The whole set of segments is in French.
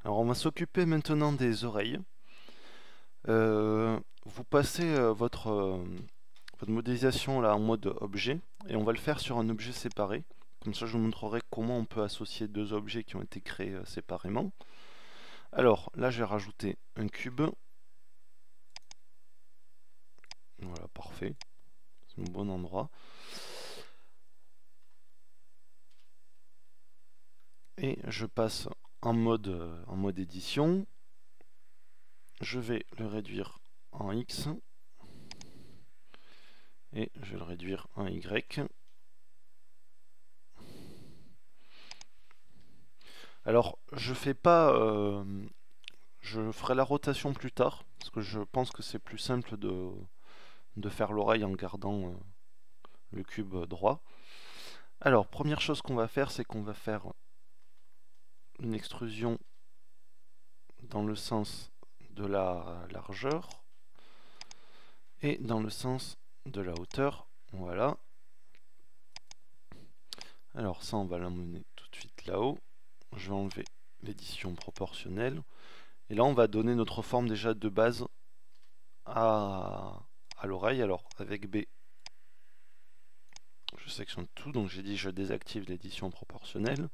Alors on va s'occuper maintenant des oreilles. Vous passez votre modélisation là en mode objet et on va le faire sur un objet séparé. Comme ça je vous montrerai comment on peut associer deux objets qui ont été créés séparément. Alors là je vais rajouter un cube. Voilà, parfait. C'est un bon endroit. Et je passe en mode édition. Je vais le réduire en X. Et je vais le réduire en Y. Alors, je fais pas. Je ferai la rotation plus tard, parce que je pense que c'est plus simple de faire l'oreille en gardant le cube droit. Alors, première chose qu'on va faire, c'est qu'on va faire une extrusion dans le sens de la largeur et dans le sens de la hauteur. Voilà. Alors ça, on va l'emmener tout de suite là-haut. Je vais enlever l'édition proportionnelle. Et là, on va donner notre forme déjà de base à l'oreille. Alors, avec B, je sélectionne tout. Donc, j'ai dit je désactive l'édition proportionnelle.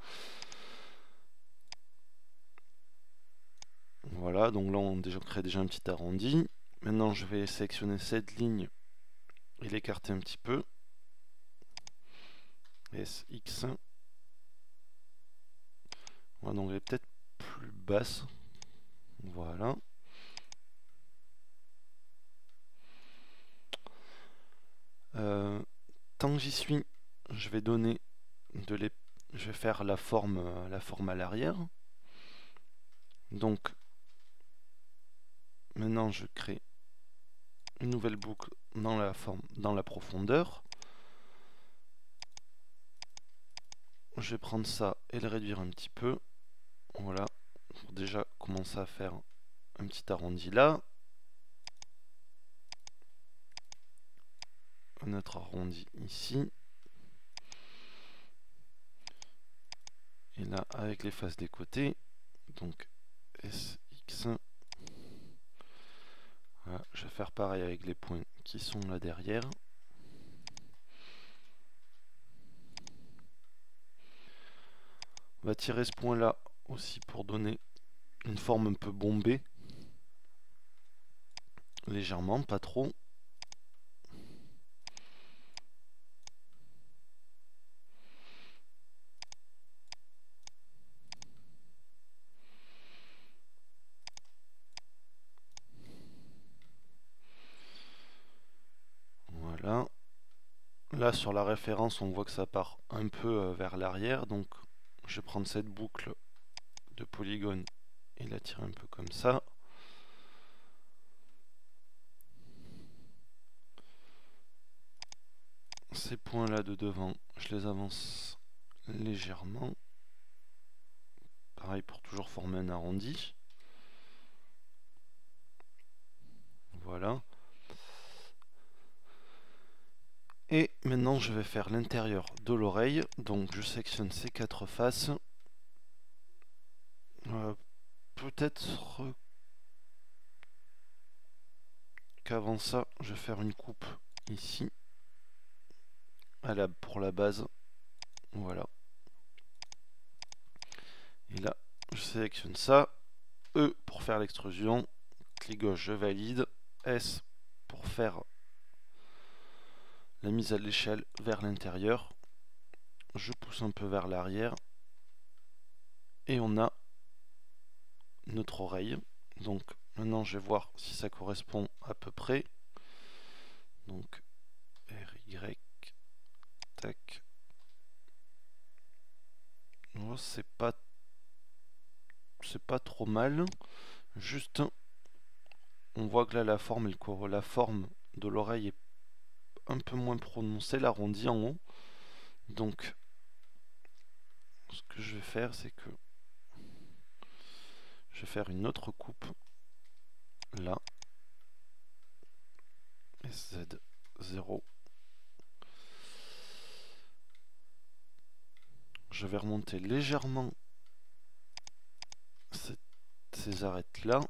Voilà, donc là, on crée déjà un petit arrondi. Maintenant, je vais sélectionner cette ligne et l'écarter un petit peu. SX. Voilà, donc elle est peut-être plus basse. Voilà. Tant que j'y suis, je vais donner je vais faire la forme à l'arrière. Donc maintenant je crée une nouvelle boucle dans la profondeur. Je vais prendre ça et le réduire un petit peu. Voilà, pour déjà commencer à faire un petit arrondi là. Un autre arrondi ici. Et là avec les faces des côtés. Donc SX. Voilà, je vais faire pareil avec les points qui sont là derrière. On va tirer ce point là aussi pour donner une forme un peu bombée. Légèrement, pas trop. Voilà. Là sur la référence on voit que ça part un peu vers l'arrière, donc je vais prendre cette boucle de polygone et la tirer un peu comme ça. Ces points là de devant, je les avance légèrement. Pareil pour toujours former un arrondi. Voilà. Et maintenant je vais faire l'intérieur de l'oreille, donc je sélectionne ces quatre faces. Peut-être qu'avant ça, je vais faire une coupe ici, pour la base. Voilà. Et là, je sélectionne ça. E pour faire l'extrusion. Clic gauche, je valide. S pour faire la mise à l'échelle vers l'intérieur. Je pousse un peu vers l'arrière. Et on a notre oreille. Donc maintenant, je vais voir si ça correspond à peu près. Donc RY. Tac. Oh, c'est pas trop mal. Juste, on voit que là la forme de l'oreille est un peu moins prononcée, l'arrondi en haut. Donc, ce que je vais faire, c'est que je vais faire une autre coupe là. SZ0. Je vais remonter légèrement cette ces arêtes là.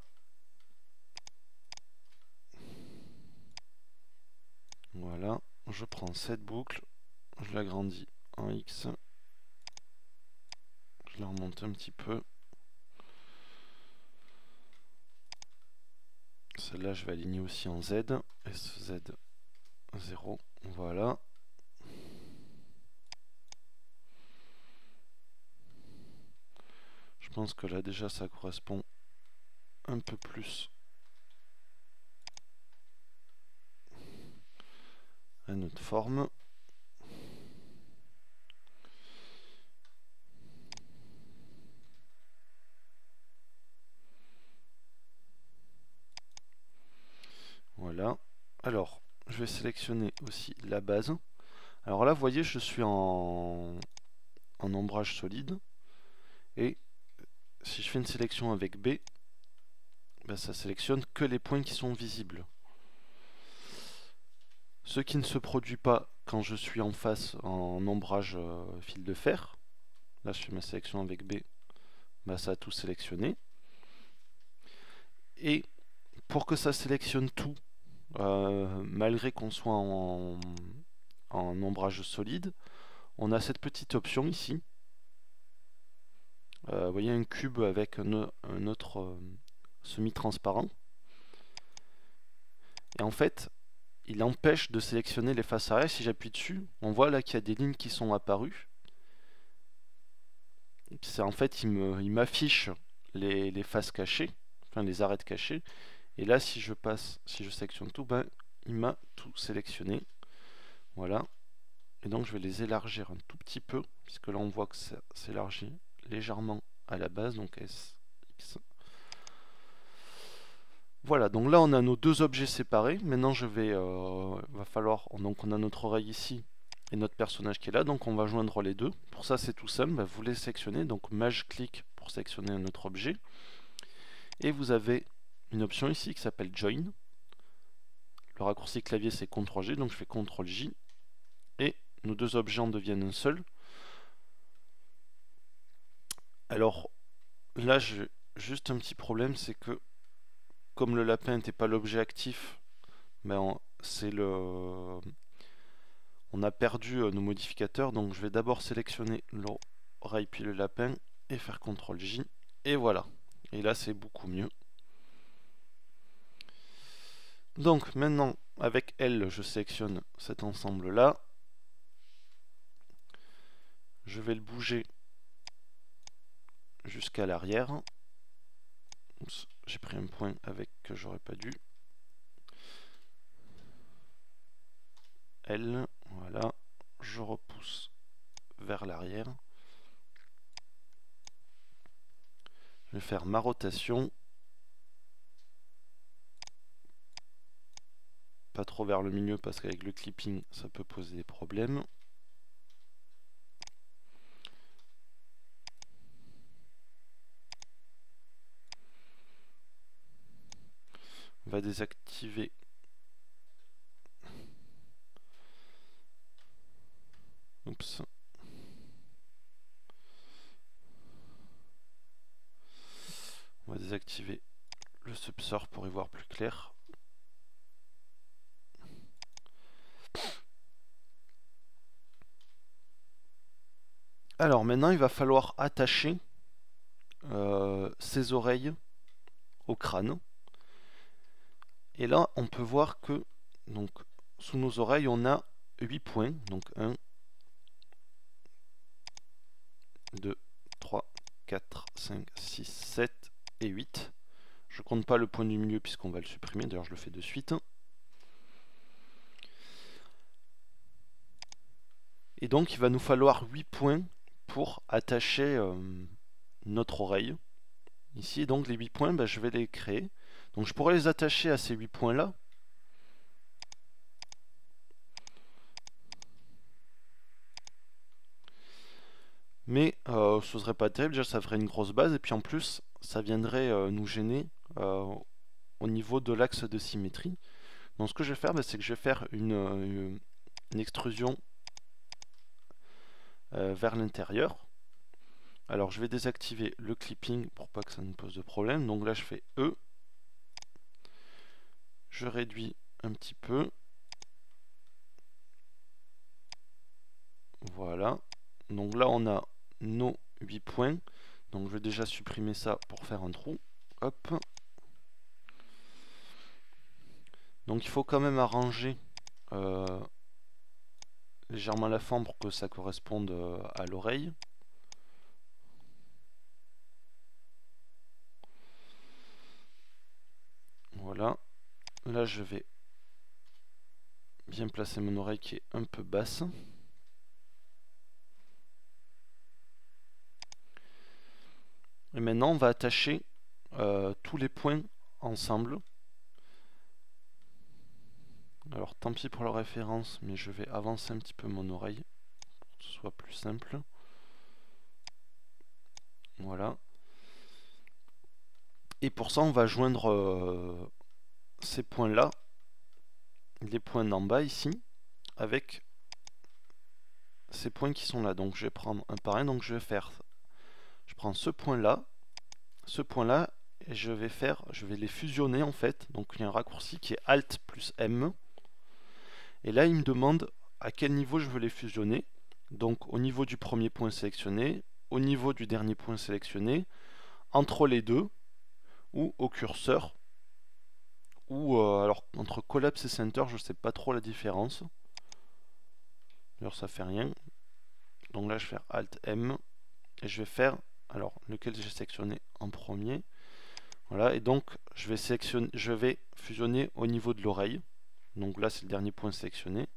Voilà, je prends cette boucle, je l'agrandis en X, je la remonte un petit peu. Celle-là, je vais aligner aussi en Z, SZ0, voilà. Je pense que là déjà ça correspond un peu plus à notre forme. Voilà. Alors, je vais sélectionner aussi la base. Alors là, vous voyez, je suis en ombrage solide. Et si je fais une sélection avec B, ben, ça sélectionne que les points qui sont visibles. Ce qui ne se produit pas quand je suis en face en ombrage fil de fer. Là, je fais ma sélection avec B. Ben, ça a tout sélectionné. Et pour que ça sélectionne tout, malgré qu'on soit en ombrage solide, on a cette petite option ici. Vous voyez un cube avec un autre semi-transparent. Et en fait, il empêche de sélectionner les faces arrière. Si j'appuie dessus, on voit là qu'il y a des lignes qui sont apparues. C'est en fait, il m'affiche les faces cachées, enfin les arêtes cachées. Et là, si je sélectionne tout, ben, il m'a tout sélectionné. Voilà. Et donc, je vais les élargir un tout petit peu, puisque là, on voit que ça s'élargit légèrement à la base, donc S, X. Voilà, donc là, on a nos deux objets séparés. Maintenant, va falloir, donc on a notre oreille ici et notre personnage qui est là, donc on va joindre les deux. Pour ça, c'est tout simple, ben, vous les sélectionnez, donc Maj-clic pour sélectionner un autre objet. Et vous avez une option ici qui s'appelle Join. Le raccourci clavier c'est CTRL-G, donc je fais CTRL-J. Et nos deux objets en deviennent un seul. Alors là, j'ai juste un petit problème, c'est que comme le lapin n'était pas l'objet actif, ben on a perdu nos modificateurs. Donc je vais d'abord sélectionner l'oreille puis le lapin et faire CTRL-J. Et voilà. Et là, c'est beaucoup mieux. Donc maintenant, avec L, je sélectionne cet ensemble-là. Je vais le bouger jusqu'à l'arrière. J'ai pris un point avec que j'aurais pas dû. L, voilà. Je repousse vers l'arrière. Je vais faire ma rotation. Pas trop vers le milieu parce qu'avec le clipping, ça peut poser des problèmes. On va désactiver oups. On va désactiver le subsort pour y voir plus clair. Alors maintenant il va falloir attacher ses oreilles au crâne. Et là on peut voir que donc, sous nos oreilles on a 8 points. Donc 1, 2, 3, 4, 5, 6, 7 et 8. Je compte pas le point du milieu puisqu'on va le supprimer, d'ailleurs je le fais de suite. Et donc il va nous falloir 8 points pour attacher notre oreille. Ici, donc les 8 points, ben, je vais les créer. Donc je pourrais les attacher à ces 8 points là. Mais ce serait pas terrible, déjà ça ferait une grosse base et puis en plus ça viendrait nous gêner au niveau de l'axe de symétrie. Donc ce que je vais faire, ben, c'est que je vais faire une extrusion vers l'intérieur. Alors je vais désactiver le clipping pour pas que ça me pose de problème. Donc là je fais E. Je réduis un petit peu. Voilà. Donc là on a nos 8 points. Donc je vais déjà supprimer ça pour faire un trou. Hop. Donc il faut quand même arranger légèrement la forme pour que ça corresponde à l'oreille. Voilà. Là je vais bien placer mon oreille qui est un peu basse. Et maintenant on va attacher tous les points ensemble. Alors tant pis pour la référence, mais je vais avancer un petit peu mon oreille pour que ce soit plus simple. Voilà. Et pour ça on va joindre ces points là, les points d'en bas ici, avec ces points qui sont là. Donc je vais prendre un par un, donc je prends ce point là, et je vais les fusionner en fait. Donc il y a un raccourci qui est Alt plus M. Et là il me demande à quel niveau je veux les fusionner. Donc au niveau du premier point sélectionné, au niveau du dernier point sélectionné, entre les deux, ou au curseur, ou alors entre collapse et center, je ne sais pas trop la différence. D'ailleurs ça fait rien. Donc là je vais faire Alt M, et je vais faire, alors lequel j'ai sélectionné en premier. Voilà, et donc je vais fusionner au niveau de l'oreille. Donc là c'est le dernier point sélectionné.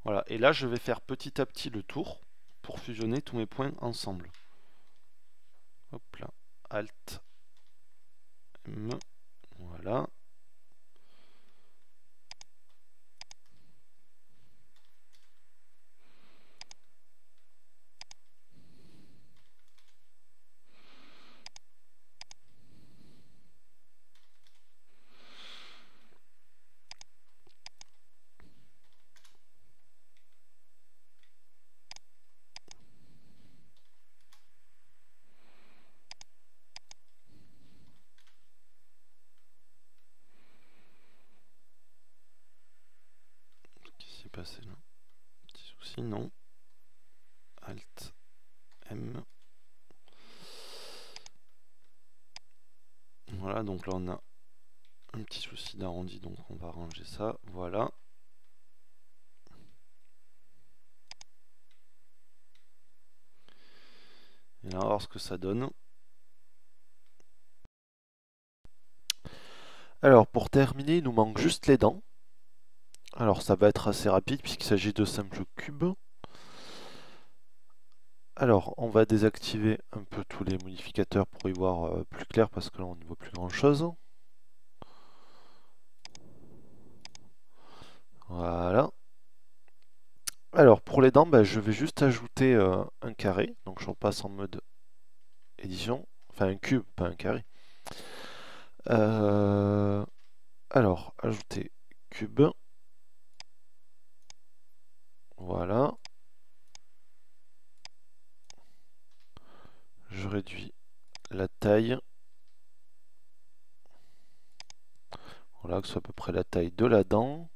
Voilà, et là je vais faire petit à petit le tour pour fusionner tous mes points ensemble. Hop là, Alt M, voilà. Qu'est-ce qui s'est passé là? Petit souci, non. Alt M. Voilà, donc là on a un petit souci d'arrondi, donc on va ranger ça. Voilà. Et là on va voir ce que ça donne. Alors pour terminer, il nous manque juste les dents. Alors ça va être assez rapide puisqu'il s'agit de simples cubes. Alors on va désactiver un peu tous les modificateurs pour y voir plus clair parce que là on n'y voit plus grand chose. Voilà. Alors pour les dents, je vais juste ajouter un carré. Donc je repasse en mode édition. Enfin un cube, pas un carré. Alors ajouter cube. Voilà. Je réduis la taille. Voilà, que ce soit à peu près la taille de la dent.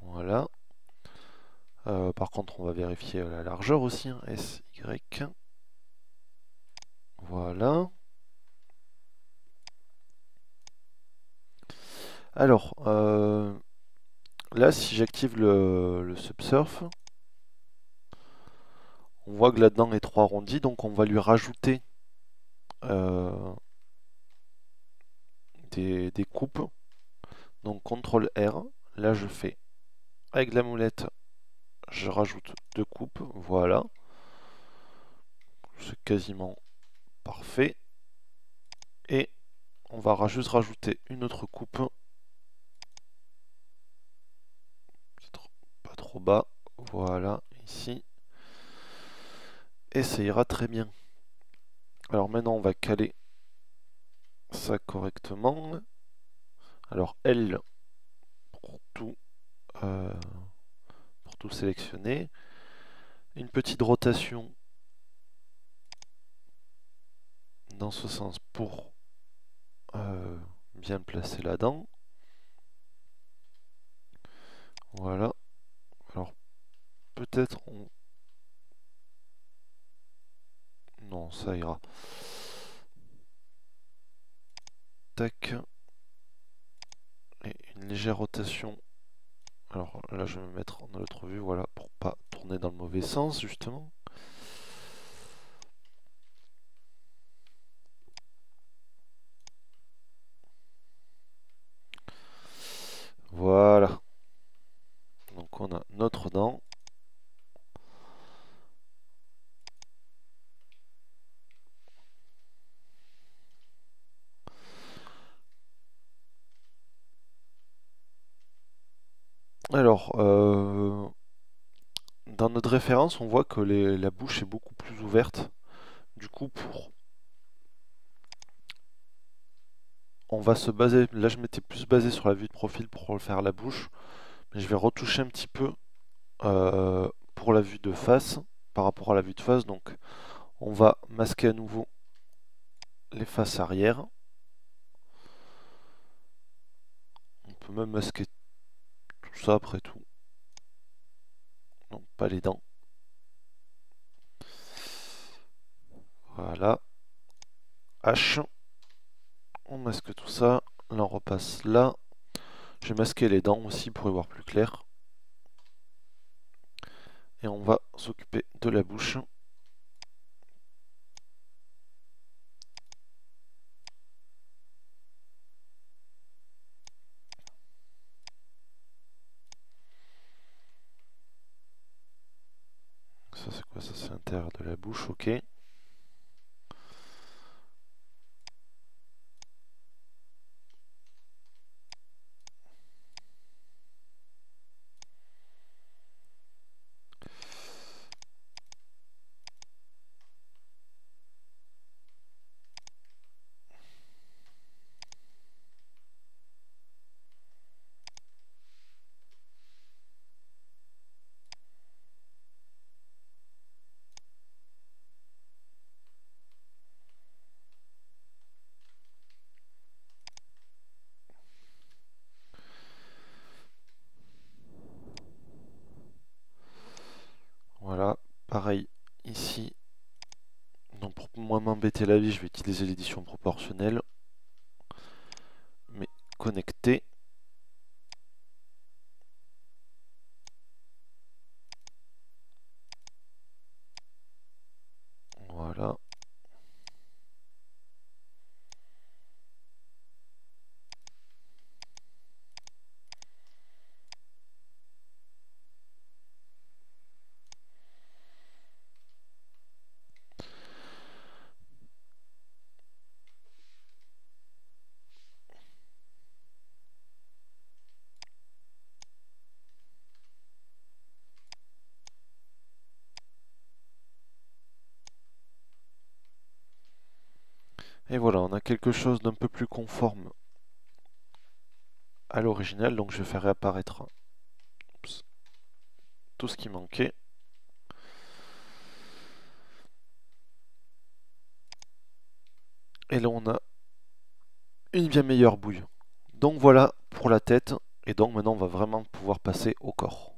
Voilà. Par contre, on va vérifier la largeur aussi. Hein. SY. Voilà. Alors, là, si j'active le subsurf, on voit que la dent est trop arrondie, donc on va lui rajouter des coupes. Donc CTRL R, là je fais avec la molette, je rajoute 2 coupes, voilà. C'est quasiment parfait. Et on va juste rajouter une autre coupe. Peut-être pas trop bas, voilà, ici. Et ça ira très bien. Alors maintenant on va caler ça correctement. Alors L pour tout tout sélectionner. Une petite rotation dans ce sens pour bien le placer là-dedans. Voilà. Alors peut-être on... Non, ça ira. Tac. Et une légère rotation. Alors là je vais me mettre en autre vue, voilà, pour pas tourner dans le mauvais sens justement. Voilà. Donc on a notre dent. Alors, dans notre référence, on voit que la bouche est beaucoup plus ouverte. Du coup, on va se baser... Là, je m'étais plus basé sur la vue de profil pour refaire la bouche. Mais je vais retoucher un petit peu pour la vue de face, par rapport à la vue de face. Donc, on va masquer à nouveau les faces arrière. On peut même masquer tout ça après tout. Non, pas les dents. Voilà. H. On masque tout ça. Là, on repasse là. Je vais masquer les dents aussi pour y voir plus clair. Et on va s'occuper de la bouche. Ça c'est quoi? Ça c'est l'intérieur de la bouche, ok. Voilà, pareil ici. Donc pour moins m'embêter la vie, je vais utiliser l'édition proportionnelle. Mais connecté. Voilà. Et voilà, on a quelque chose d'un peu plus conforme à l'original. Donc je vais faire réapparaître tout ce qui manquait. Et là on a une bien meilleure bouille. Donc voilà pour la tête. Et donc maintenant on va vraiment pouvoir passer au corps.